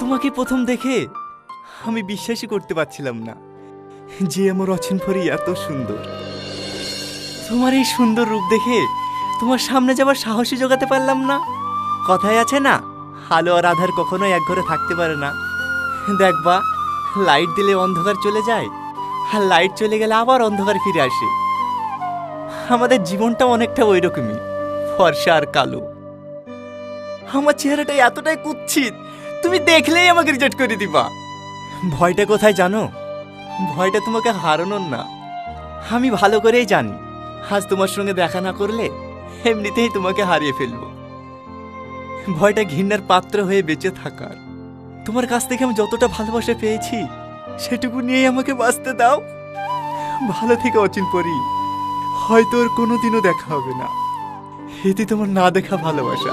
তোমাকে প্রথম দেখে আমি বিশ্বাসই করতে পারছিলাম না যে আমার অচিনপরি এত সুন্দর। তোমার এই সুন্দর রূপ দেখে তোমার সামনে যাবার সাহসই জোগাতে পারলাম না। কথায় আছে না, আলো আর আধার কখনোই এক ঘরে থাকতে পারে না। দেখবা, লাইট দিলে অন্ধকার চলে যায়, আর লাইট চলে গেলে আবার অন্ধকার ফিরে আসে। আমাদের জীবনটা অনেকটা ওই রকমই, ফর্সা আর কালো। আমার চেহারাটা এতটাই কুৎসিত, তুমি দেখলেই আমাকে রিজেক্ট করে দিবা। ভয়টা কোথায় জানো? ভয়টা তোমাকে হারানোর না। আমি ভালো করেই জানি আজ তোমার সঙ্গে দেখা না করলে এমনিতেই তোমাকে হারিয়ে ফেলবো। ভয়টা ঘৃণার পাত্র হয়ে বেঁচে থাকার। তোমার কাছ থেকে আমি যতটা ভালোবাসা পেয়েছি সেটুকু নিয়েই আমাকে বাঁচতে দাও। ভালো থেকে অচিনপরি, হয়তো ওর কোনোদিনও দেখা হবে না। এতে তোমার না দেখা ভালোবাসা।